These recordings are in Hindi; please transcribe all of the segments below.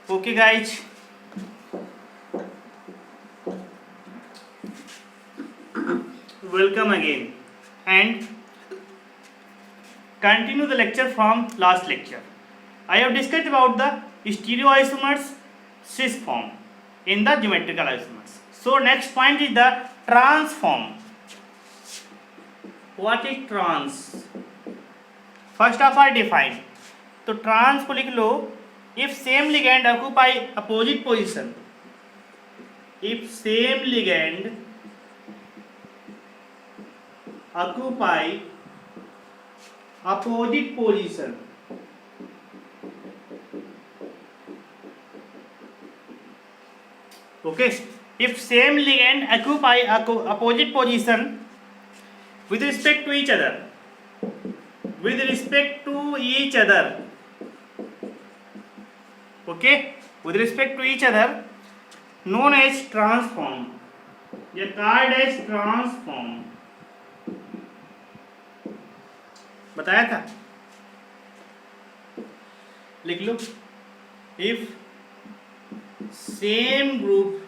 Okay guys, welcome again and continue the lecture from last lecture. I have discussed about the stereoisomers cis form in the geometrical isomers. So next point is the transform. What is trans? First of all define. तो trans को लिख लो, if same ligand occupy opposite position, if same ligand occupy opposite position, okay, if same ligand occupy opposite position with respect to each other, okay, with respect to each other, known as transform, या called as transform, बताया था, लिख लो, if same group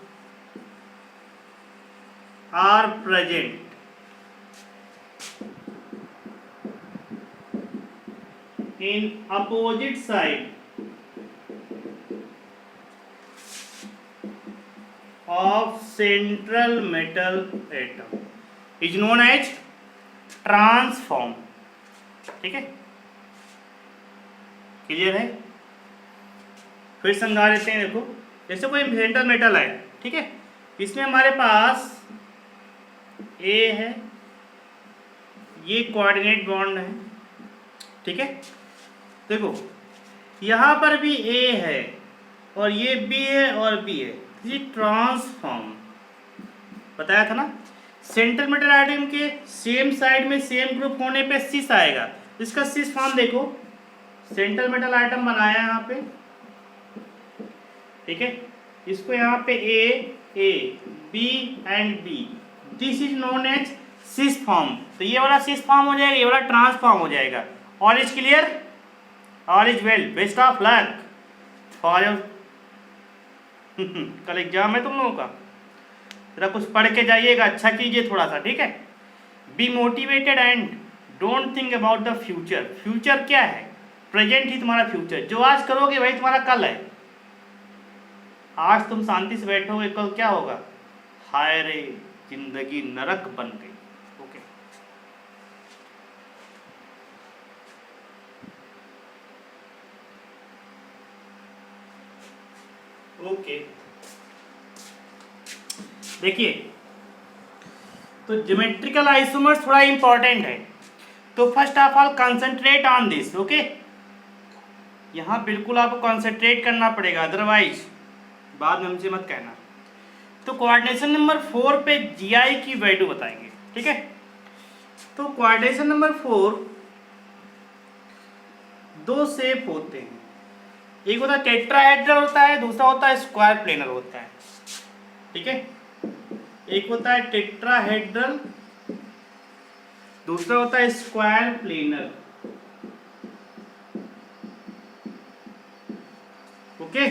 are present in opposite side of central metal atom is known as transform. ठीक है, क्लियर है? फिर समझा लेते हैं. देखो, जैसे कोई सेंट्रल मेटल है, ठीक है, इसमें हमारे पास ए है, ये कोऑर्डिनेट बॉन्ड है, ठीक है. देखो यहाँ पर भी ए है और ये बी है और बी है, ये ट्रांसफॉर्म बताया था ना. सेंट्रल मेटल आइटम के सेम साइड में सेम ग्रुप होने पे सिस आएगा. इसका सिस फॉर्म देखो, सेंट्रल मेटल आइटम बनाया यहाँ पे, ठीक है, इसको यहाँ पे A B and B, this is known as cis form. तो ये वाला सिस फॉर्म हो जाएगा, ये वाला ट्रांसफॉर्म हो जाएगा. All is clear, all is well, best of luck for your कल एग्जाम है तुम लोगों का. जरा कुछ पढ़ के जाइएगा, अच्छा कीजिए थोड़ा सा, ठीक है. Be motivated and don't think about the future. Future क्या है? प्रेजेंट ही तुम्हारा फ्यूचर. जो आज करोगे वही तुम्हारा कल है. आज तुम शांति से बैठोगे, कल क्या होगा? हाय रे जिंदगी नरक बन गई. Okay, okay. देखिए, तो ज्योमेट्रिकल आइसोमर्स थोड़ा इंपॉर्टेंट है. तो first of all concentrate on this. Okay, यहाँ बिल्कुल आपको कंसंट्रेट करना पड़ेगा, अदरवाइज बाद में हमसे मत कहना. तो कोऑर्डिनेशन नंबर 4 पे जीआई की वैल्यू बताएंगे, ठीक है. तो कोऑर्डिनेशन नंबर 4 दो शेप होते हैं. एक होता है टेट्राहेड्रल होता है, दूसरा होता है स्क्वायर प्लेनर होता है, ठीक है. एक होता है टेट्राहेड्रल, दूसरा होता है स्क्वायर प्लेनर. ओके,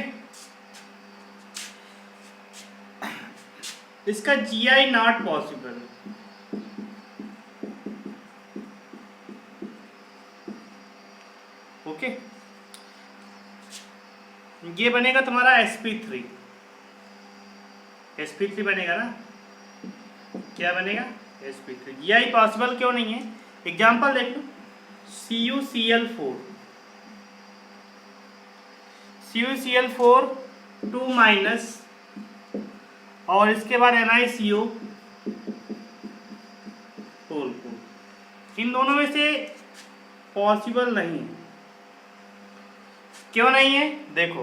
इसका जीआई नॉट पॉसिबल. ओके, ये बनेगा तुम्हारा sp3. sp3 बनेगा ना. क्या बनेगा? sp3. जीआई पॉसिबल क्यों नहीं है? एग्जांपल देख लो, CuCl4, CuCl4 2 माइनस और इसके बाद NiCO होल 4. इन दोनों में से पॉसिबल नहीं है. क्यों नहीं है? देखो,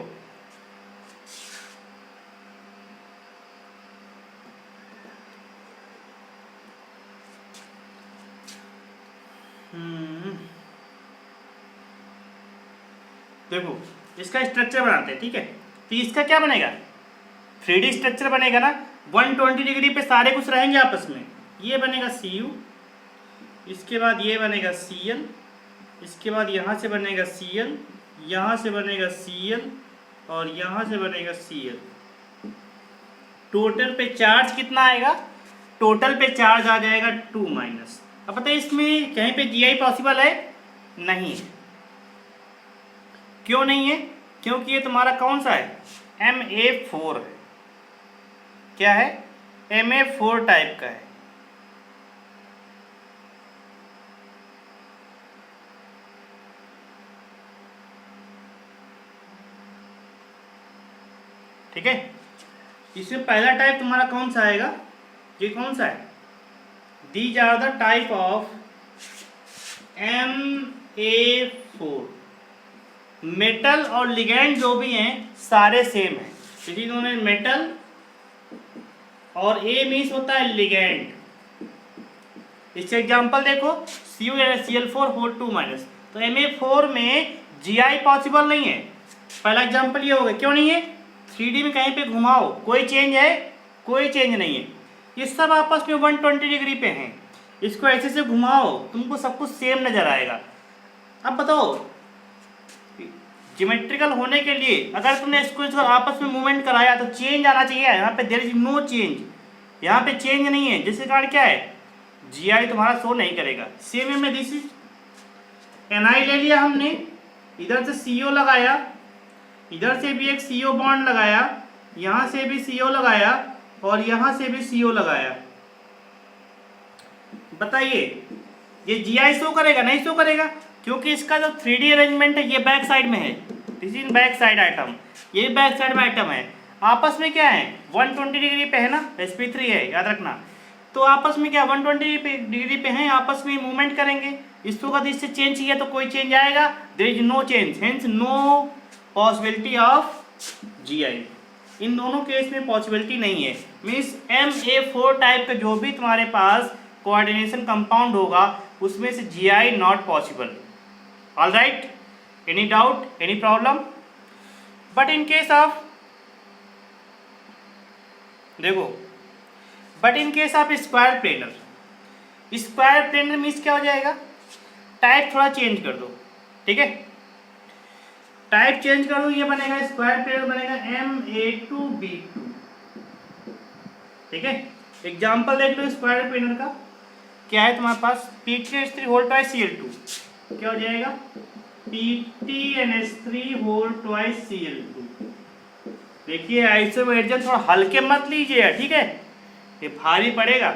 देखो इसका स्ट्रक्चर बनाते हैं, ठीक है. तो इसका क्या बनेगा? 3D स्ट्रक्चर बनेगा ना. 120 डिग्री पे सारे कुछ रहेंगे आपस में. ये बनेगा Cu, इसके बाद ये बनेगा Cl, इसके बाद यहाँ से बनेगा Cl, यहाँ से बनेगा Cl, और यहाँ से बनेगा Cl। टोटल पे चार्ज कितना आएगा? टोटल पे चार्ज आ जाएगा 2 माइनस। अब पता है इसमें कहीं पे Gi पॉसिबल है? नहीं है। क्यों नहीं है? क्योंकि ये तुम्हारा कौन सा है? Ma4 है। क्या है? Ma4 टाइप का है। ठीक है, इसमें पहला टाइप तुम्हारा कौन सा आएगा? ये कौन सा है? These are the type of Ma4। Metal और लिगेंड जो भी हैं सारे सेम हैं, क्योंकि इन्होंने मेटल और A मीन्स होता है लिगेंड। इससे एग्जांपल देखो, CuCl4 2 तो Ma4 में Gi पॉसिबल नहीं है। पहला एग्जांपल ये हो गया। क्यों नहीं है? 3D में कहीं पे घुमाओ, कोई चेंज है? कोई चेंज नहीं है। ये सब आपस में 120 डिग्री पे हैं। इसको ऐसे से घुमाओ, तुमको सब कुछ सेम नजर आएगा। अब बताओ, ज्योमेट्रिकल होने के लिए अगर तुमने इसको आपस में मूवमेंट कराया तो चेंज आना चाहिए। यहाँ पे देयर इज नो चेंज, यहाँ पे चेंज नहीं है, जिसके कारण क्या है? Gi तुम्हारा शो नहीं करेगा। सेम में दिस इज Ni ले लिया हमने, इधर से CO लगाया, इधर से भी एक CO बॉन्ड लगाया, यहाँ से भी CO लगाया और यहाँ से भी CO लगाया। बताइए ये Gi शो करेगा? नहीं शो करेगा, क्योंकि इसका जो 3D अरेंजमेंट है ये बैक साइड में है। This is back side item, ये बैक साइड में आइटम है। आपस में क्या है? 120 डिग्री पे है ना, sp3 है, याद रखना। तो आपस में क्या 120 डिग्री पे हैं, आपस में मूवमेंट करेंगे। इसको अगर इससे चेंज किया तो कोई चेंज आएगा? There is no change, hence no possibility of Gi। इन दोनों केस में पॉसिबिलिटी नहीं है। मीन्स Ma4 टाइप का जो भी तुम्हारे पास कोऑर्डिनेशन कंपाउंड होगा उसमें से Gi not possible. All right, any doubt, any problem? But in case of, देखो, but in case of square planar, square planar means क्या हो जाएगा? टाइप थोड़ा चेंज कर दो। ठीक है, टाइप चेंज कर दो, ये बनेगा स्क्वायर प्लेनर, बनेगा Ma2B2। ठीक है, एग्जांपल देख लो स्क्वायर प्लेनर का। क्या है तुम्हारे पास? P3H3 whole twice Cl2। क्या हो जाएगा? PTNH3 whole twice Cl2। देखिए आइसोमेरिज्म थोड़ा हल्के मत लीजिए, ठीक है, ये भारी पड़ेगा,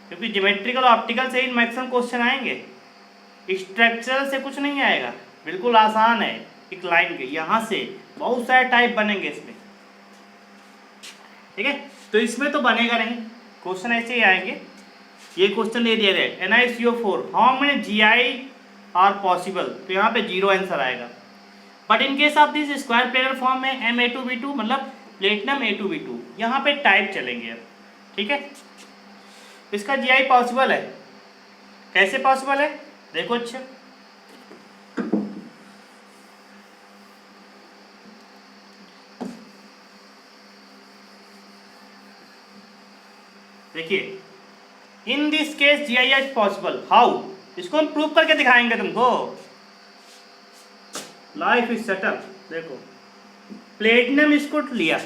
क्योंकि ज्योमेट्रिकल ऑप्टिकल से ही मैक्सिमम क्वेश्चन आएंगे। स्ट्रक्चरल से कुछ नहीं आएगा, बिल्कुल आसान है। एक लाइन के यहाँ से बहुत सारे टाइप बनेंगे इसमें। ठीक है, तो इसमें तो बनेगा नहीं, क्वेश्चन ऐसे ही आएंगे। ये क्वेश्चन ले दिया जाए NiCO4 how many Gi are possible, तो यहाँ पे 0 आंसर आएगा। But in case of this square planar form में Ma2B2 मतलब प्लेटिनम A2B2, यहाँ पे टाइप चलेंगे अब। ठीक है, इसका Gi पॉसिबल है। कैसे पॉसिबल है? देखो, अच्छा देखिए, in this case Gi is possible. How? इसको हम प्रूव करके दिखाएंगे तुमको। Life is settle. देखो, प्लेटिनम इसको लिया,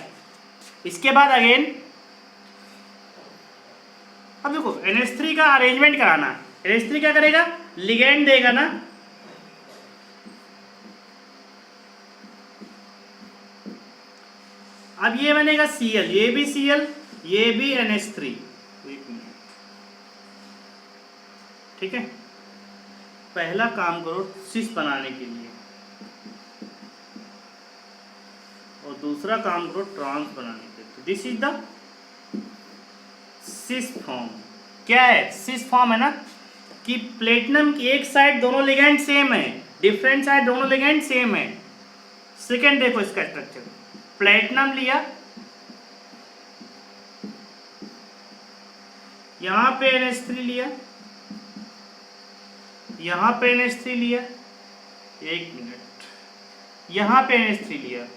इसके बाद अगेन, अब देखो NH3 का अरेंजमेंट कराना। NH3 क्या करेगा? लिगेंड देगा ना, अब ये बनेगा Cl, ये भी Cl, ये भी NH3। ठीक है, पहला काम करो सिस बनाने के लिए, और दूसरा काम करो ट्रांस बनाने के लिए। This is the cis form. क्या है? सिस फॉर्म है ना, कि प्लेटिनम की एक साइड दोनों लिगेंड सेम है, डिफरेंट साइड दोनों लिगेंड सेम है। सेकेंड देखो इसका स्ट्रक्चर, प्लेटिनम लिया, यहाँ पे NH3 लिया, यहाँ पे NH3 लिया, एक मिनट, यहाँ पे NH3 लिया,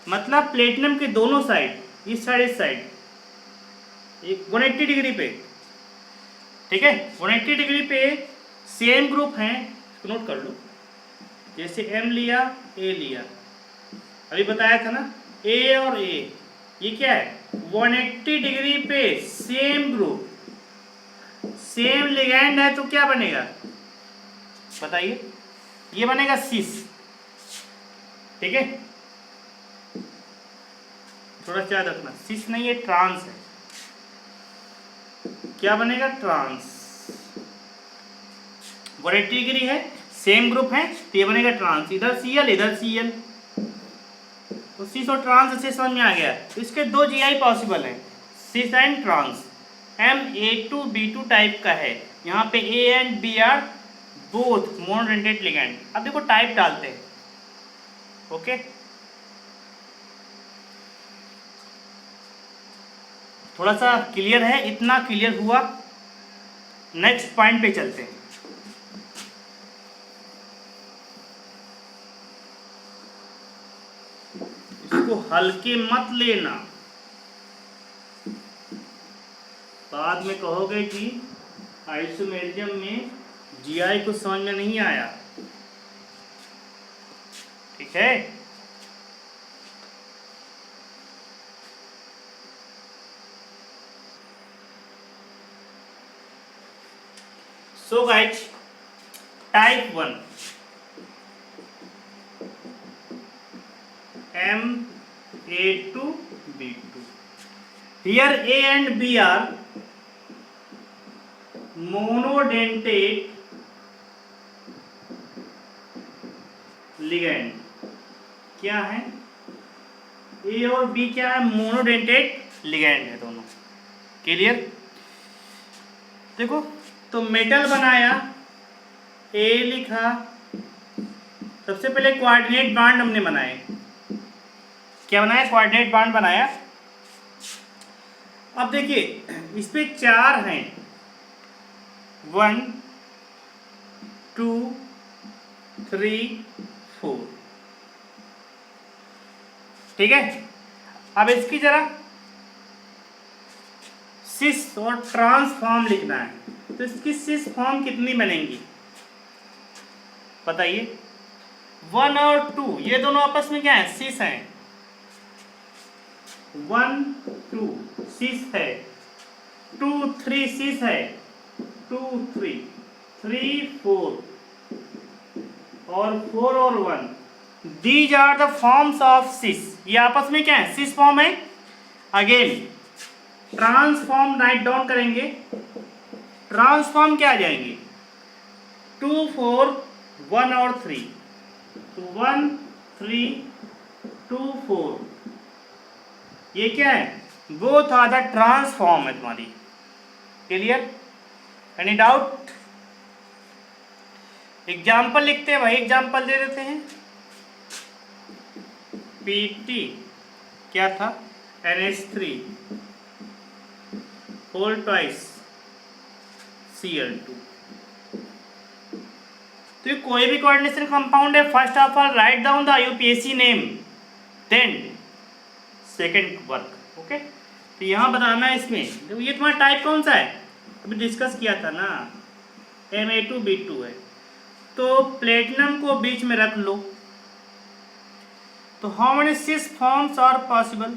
मतलब प्लेटिनम के दोनों साइड, इस साइड एक 180 डिग्री पे। ठीक है, 180 डिग्री पे सेम ग्रुप हैं, नोट कर लो। जैसे M लिया, A लिया, अभी बताया था ना, ए और ए ये क्या है, 180 डिग्री पे सेम ग्रुप, सेम लिगैंड है, तो क्या बनेगा बताइए, ये बनेगा सिस। ठीक है, थोड़ा याद रखना, सिस नहीं है, ट्रांस है। क्या बनेगा, ट्रांस। 180 डिग्री है, सेम ग्रुप है, तो ये बनेगा ट्रांस। इधर सीएल इधर सीएल, तो सिस और ट्रांस अच्छे समझ में आ गया। तो इसके दो जीआई पॉसिबल हैं, cis and trans. MA2B2 type का है, यहाँ पे A and B are both monodentate ligand. अब देखो टाइप डालते हैं। ओके, थोड़ा सा क्लियर है, इतना क्लियर हुआ, नेक्स्ट पॉइंट पे चलते हैं। इसको हल्के मत लेना, बाद में कहोगे कि आइसोमेरिज्म में जीआई को समझ में नहीं आया। ठीक है, so guys, type 1 MA2B2, here A and B are monodentate ligand। क्या है, ए और बी क्या है, मोनोडेंटेट लिगैंड है दोनों। क्लियर, देखो तो मेटल बनाया, ए लिखा, सबसे पहले कोऑर्डिनेट बांड हमने बनाए। क्या बनाया, कोऑर्डिनेट बांड बनाया। अब देखिए इस पे 4 हैं, 1 2 3 4। ठीक है, अब इसकी जरा सिस और ट्रांस फॉर्म लिखना है, तो इसकी सिस फॉर्म कितनी बनेंगी बताइए। 1 और 2 ये दोनों आपस में क्या है, सिस हैं। 1 2 सिस है, 2 3 सिस है, 2 3 3 4 और 4 और 1। These are the forms of cis. ये आपस में क्या है, सिस फॉर्म है। अगेन ट्रांसफॉर्म राइट डाउन करेंगे, ट्रांसफॉर्म क्या आ जाएंगे, 2 4 1 और 3, तो 1 3 2 4। ये क्या है, बोथ आर द ट्रांसफॉर्म है तुम्हारी। Clear, any doubt. एग्जाम्पल लिखते हैं भाई, एग्जाम्पल दे देते हैं। PT क्या था, NH3 होल ट्वाइस Cl2। तो ये कोई भी कोऑर्डिनेशन कंपाउंड है, first of all write down the IUPAC name, then second work. Okay, तो यहाँ बताना है इसमें, देखो ये तुम्हारा टाइप कौन सा है, अभी डिस्कस किया था ना, MA2B2 है। तो प्लेटिनम को बीच में रख लो, तो how many cis forms are possible.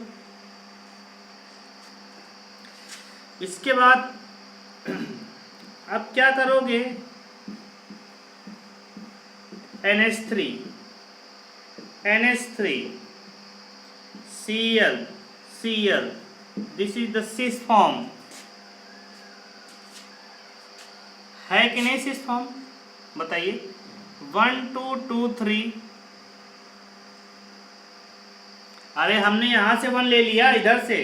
इसके बाद अब क्या करोगे, NH3 Cl this is the cis form, है कि नहीं सिस फॉर्म बताइए। 1 2 2 3, अरे हमने यहां से 1 ले लिया, इधर से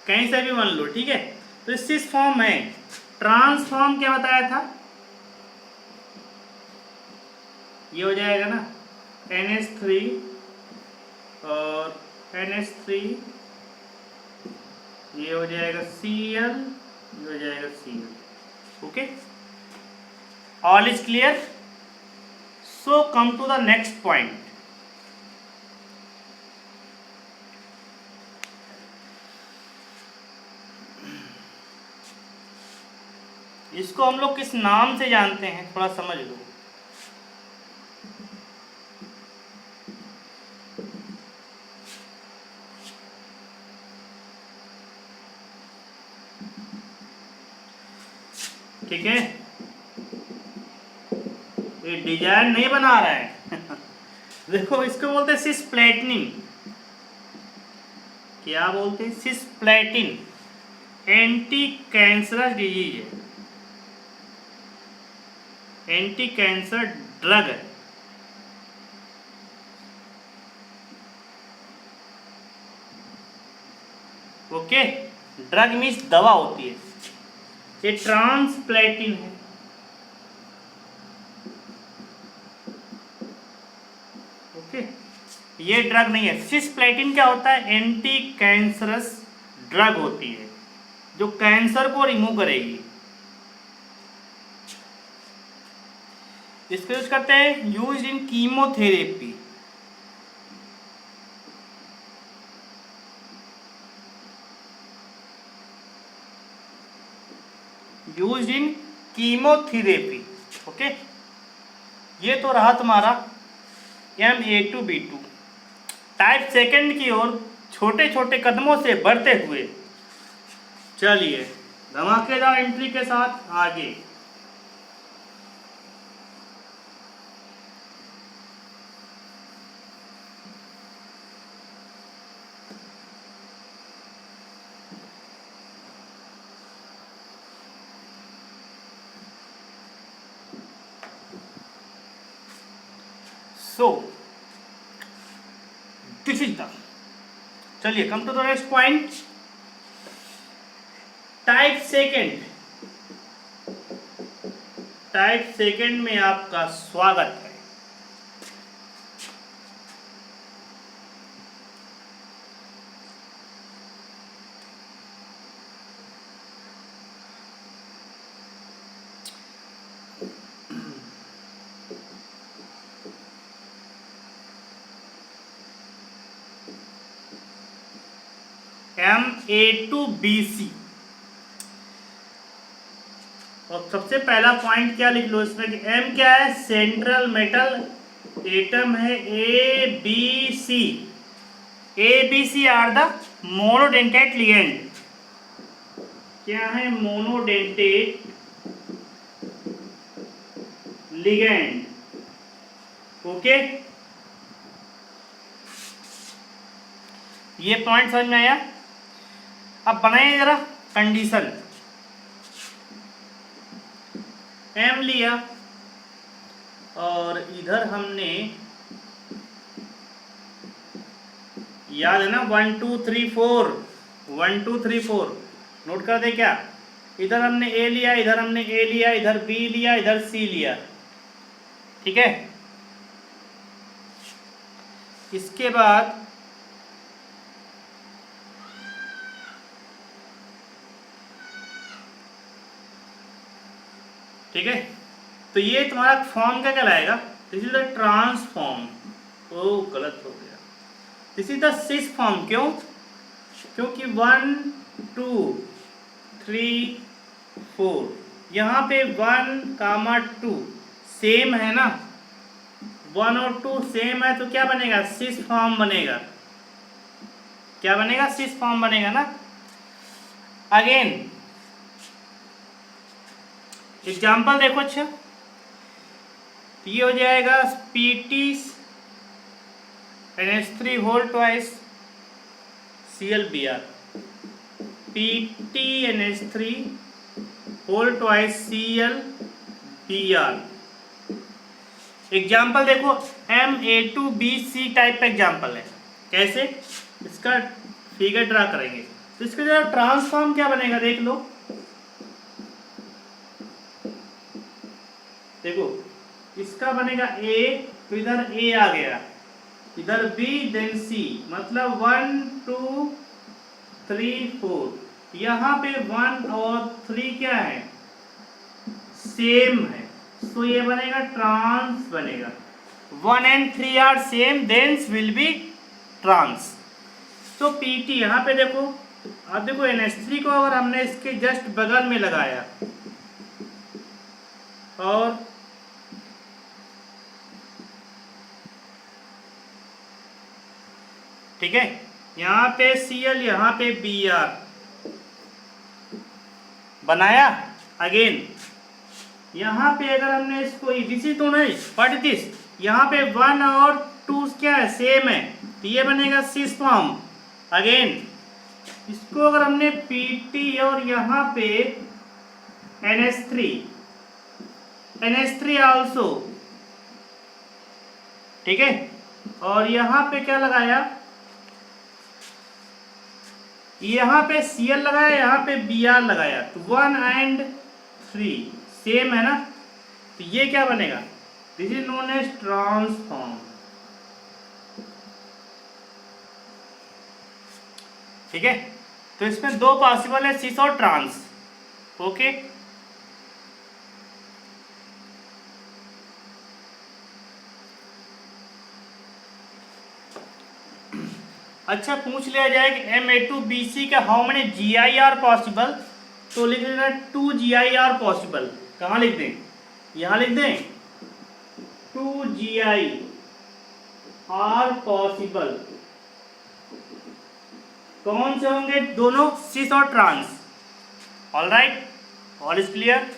कहीं से भी 1 लो, ठीक है। तो सिस फॉर्म है। ट्रांसफॉर्म क्या बताया था, ये हो जाएगा ना NH3 और NH3, ये हो जाएगा Cl, ये हो जाएगा Cl। Okay, all is clear. So come to the next point. इसको हम लोग किस नाम से जानते हैं, थोड़ा समझ लो। ठीक है, ये डिजाइन नहीं बना रहा है देखो इसको बोलते हैं सिस्प्लेटिन। क्या बोलते हैं? सिस्प्लेटिन एंटी कैंसरस डिजीज है, एंटी कैंसर ड्रग है। ओके, ड्रग मीन्स दवा होती है। ये ट्रांसप्लेटिन है। ओके, ये ड्रग नहीं है। सिस्प्लेटिन क्या होता है? एंटी कैंसरस ड्रग होती है जो कैंसर को रिमूव करेगी। इसको यूज करते हैं, use in chemotherapy. Use in chemotherapy. Okay, ये तो रहा तुम्हारा MA2B2। टाइप सेकंड की ओर छोटे छोटे कदमों से बढ़ते हुए चलिए धमाकेदार एंट्री के साथ आगे। So this is the, चलिए come to the next point. Type second, type second में आपका स्वागत है। MA2BC। और सबसे पहला पॉइंट क्या लिख लो इसमें कि M क्या है? सेंट्रल मेटल एटम है ABC। ABC are the monodentate ligand. क्या है? Monodentate ligand. ओके, ये पॉइंट समझ में आया? अब बनाइए जरा कंडीशन। M लिया और इधर हमने, याद है ना, 1 2 3 4, 1 2 3 4 नोट कर दे क्या? इधर हमने A लिया, इधर हमने A लिया, इधर B लिया, इधर C लिया। ठीक है, इसके बाद ठीक है, तो ये तुम्हारा फॉर्म क्या कहलाएगा? This is the trans form. Oh गलत हो गया, this is the cis form. क्यों? क्योंकि 1 2 3 4 यहाँ पे 1 2 सेम है ना, 1 और 2 सेम है, तो क्या बनेगा? सिस फॉर्म बनेगा। क्या बनेगा? सिस फॉर्म बनेगा ना। अगेन एग्जाम्पल देखो। अच्छा, ये हो जाएगा PT NH3 whole twice ClBr, PTNH3 whole twice ClBr। Example देखो, MA2BC टाइप का एग्जाम्पल है। कैसे? इसका फिगर ड्रा करेंगे तो इसका जरा ट्रांसफॉर्म क्या बनेगा देख लो। देखो, इसका बनेगा A, तो इधर A आ गया, इधर B, देन C, मतलब 1 2 3 4। यहाँ पे 1 और 3 क्या है? सेम है, तो ये बनेगा ट्रांस बनेगा। 1 and 3 are same, then will be trans. तो PT यहाँ पे देखो, अब देखो NH3 को अगर हमने इसके जस्ट बगल में लगाया और ठीक है, यहाँ पे Cl, यहाँ पे Br बनाया। अगेन यहाँ पे अगर हमने इसको दिस इज तो नहीं, व्हाट इज दिस, यहाँ पे 1 और 2 क्या है, सेम है, तो ये बनेगा सिस फॉर्म। अगेन इसको अगर हमने Pt और यहाँ पे NH3 आल्सो, ठीक है, और यहाँ पे क्या लगाया, यहाँ पे Cl लगाया, यहाँ पे Br लगाया, तो 1 and 3 सेम है ना, तो ये क्या बनेगा, this is known as trans form. ठीक है, तो इसमें दो पॉसिबल है, सिस और ट्रांस। ओके, अच्छा पूछ लिया जाए कि Ma2Bc का हाउ मेनी GIR पॉसिबल, तो लिख देना 2 GIR पॉसिबल। कहाँ लिख दें, यहाँ लिख दें 2 GIR पॉसिबल। कौन से होंगे, दोनों सिस और trans. All right, all is clear.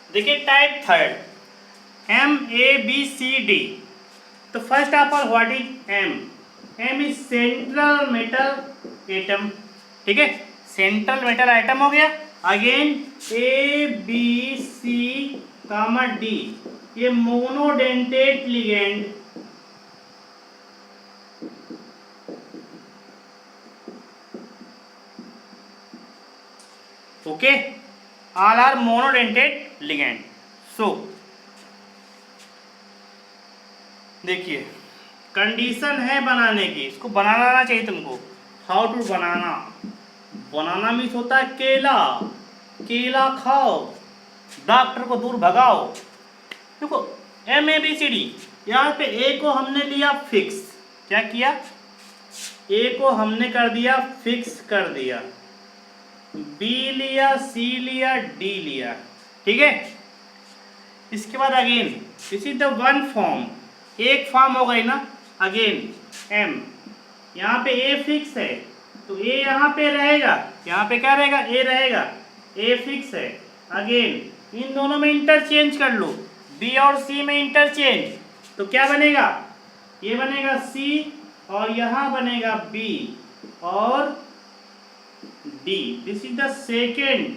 देखिए टाइप थर्ड, MABCD। तो first of all what is M is central metal atom. ठीक है, सेंट्रल मेटल एटम हो गया। अगेन ABC, D, ये monodentate ligand, okay, all are monodentate ligand. So देखिए कंडीशन है बनाने की, इसको बनाना आना चाहिए तुमको। हाउ टू बनाना, बनाना मीन्स होता है केला, केला खाओ, डॉक्टर को दूर भगाओ। देखो MABCD, यहाँ पे A को हमने लिया फिक्स, क्या किया, A को हमने कर दिया फिक्स कर दिया, B लिया, C लिया, D लिया। ठीक है, इसके बाद again this is the one form, एक फॉर्म हो गई ना। अगेन M, यहाँ पे A फिक्स है तो A यहाँ पे रहेगा, यहाँ पे क्या रहेगा, A रहेगा, A फिक्स है। अगेन इन दोनों में इंटरचेंज कर लो, B और C में इंटरचेंज, तो क्या बनेगा, ये बनेगा C और यहाँ बनेगा B और D। This is the second.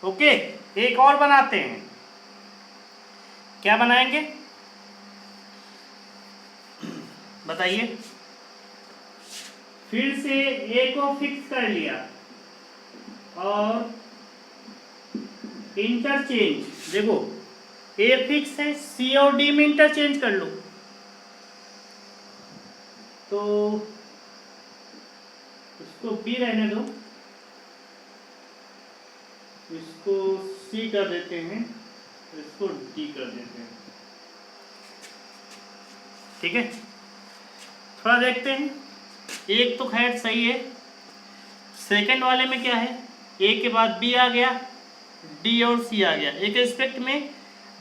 Okay, एक और बनाते हैं, क्या बनाएंगे बताइए। फिर से A को फिक्स कर लिया और इंटरचेंज, देखो A फिक्स है, C और D में इंटरचेंज कर लो, तो इसको B रहने दो, इसको C कर देते हैं, इसको D कर देते हैं। ठीक है, थोड़ा देखते हैं, एक तो खैर सही है, सेकंड वाले में क्या है, A के बाद B आ गया, D और C आ गया। एक रिस्पेक्ट में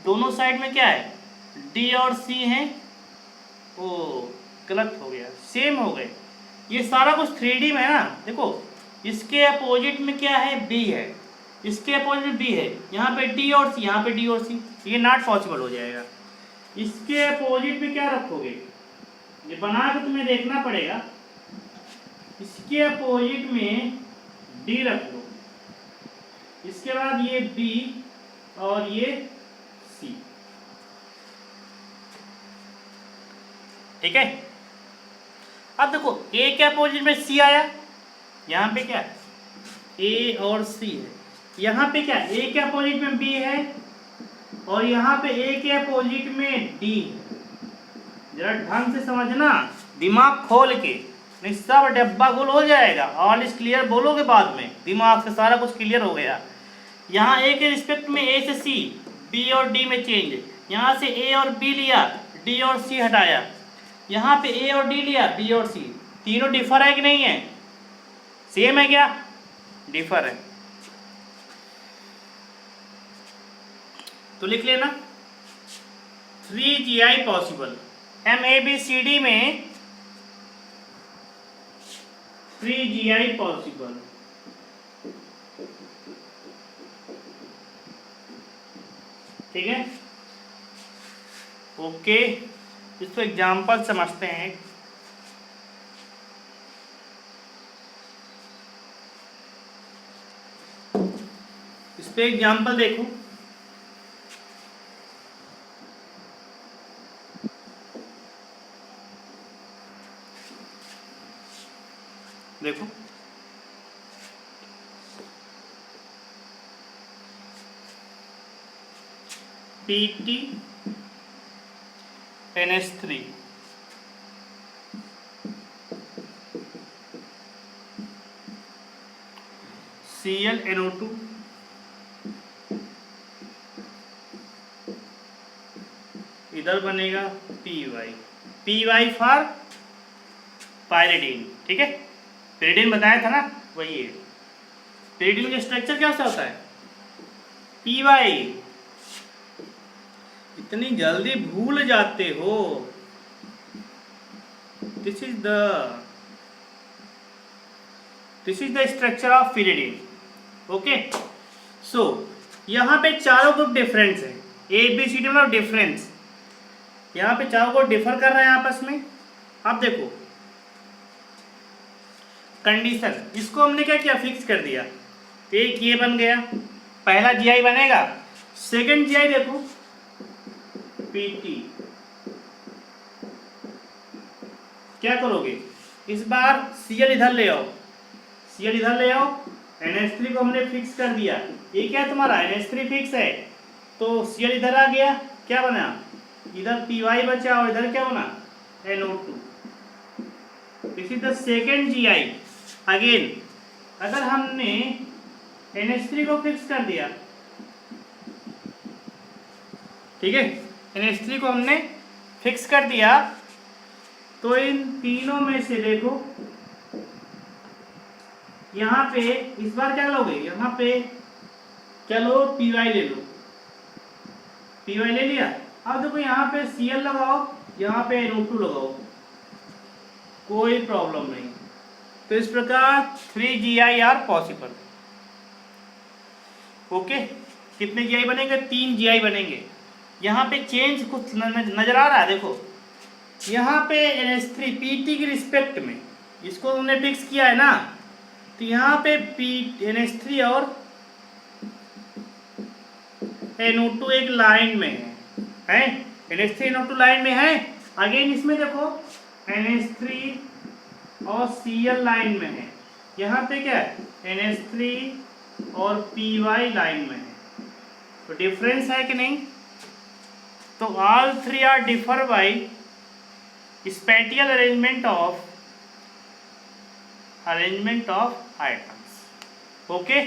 दोनों साइड में क्या है, D और C हैं, ओ गलत हो गया, सेम हो गए। ये सारा कुछ 3D में है ना, देखो इसके अपोजिट में क्या है, B है, इसके अपोजिट में B है, यहाँ पे D और C, यहाँ पे D और C, ये नॉट पॉसिबल हो जाएगा। इसके अपोजिट में क्या रखोगे, ये बना के तुम्हें देखना पड़ेगा, इसके अपोजिट में D रख लो, इसके बाद ये B और ये C। ठीक है, अब देखो A के अपोजिट में C आया, यहाँ पे क्या A और C है, यहाँ पे क्या A के अपोजिट में B है और यहाँ पे A के अपोजिट में D। जरा ढंग से समझना, दिमाग खोल के, नहीं सब डब्बा गुल हो जाएगा। ऑल इज क्लियर बोलोगे बाद में, दिमाग से सारा कुछ क्लियर हो गया। यहाँ A के रिस्पेक्ट में A से C, B और D में चेंज, यहाँ से A और B लिया, D और C हटाया, यहाँ पे A और D लिया, B और C, तीनों डिफर है कि नहीं है, सेम है क्या, डिफर है। तो लिख लेना 3 GI पॉसिबल। MABCD में 3GI पॉसिबल। ठीक है, ओके। इसको एग्जाम्पल समझते हैं। इस पे एग्जाम्पल देखो, देखो PT NH3 ClNO2 इधर बनेगा PY फॉर पायरिडीन। ठीक है, पायरिडीन बताया था ना, वही है। पायरिडीन का स्ट्रक्चर कैसा होता है? PY। इतनी जल्दी भूल जाते हो। This is the structure of pyridine. Okay, so यहाँ पे चारों ग्रुप डिफरेंस है। ABCD मतलब डिफरेंस। यहाँ पे चारों ग्रुप डिफर कर रहे हैं आपस में। अब देखो कंडीशन, इसको हमने क्या किया, फिक्स कर दिया। एक ये बन गया, पहला GI बनेगा। सेकंड GI देखो PT। क्या करोगे, इस बार Cl इधर ले आओ, Cl इधर ले आओ। NH3 को हमने फिक्स कर दिया। ये क्या है तुम्हारा, NH3 फिक्स है, तो Cl इधर आ गया। क्या बना, इधर PY बचा और इधर क्या बना, NO2। This is the second GI। Again अगर हमने NH3 को फिक्स कर दिया, ठीक है, NH3 को हमने फिक्स कर दिया, तो इन तीनों में से देखो यहाँ पे इस बार क्या लोगे, यहाँ पे चलो PY ले लो, PY ले लिया। अब देखो यहाँ पे Cl लगाओ, यहाँ पे NO2 लगाओ, कोई प्रॉब्लम नहीं। तो इस प्रकार 3GI आर पॉसिबल। ओके, कितने GI बनेंगे, 3 GI बनेंगे। यहाँ पे चेंज कुछ नजर आ रहा है, देखो यहाँ पे NH3 PT की रिस्पेक्ट में इसको हमने फिक्स किया है ना, तो यहाँ पे NH3 और NO2 एक लाइन में है, NH3 NO2 लाइन में है। अगेन इसमें देखो NH3 और Cl लाइन में है, यहाँ पे क्या है, NH3 और PY लाइन में है। तो डिफरेंस है कि नहीं? तो all three are differ by spatial arrangement of atoms. Okay.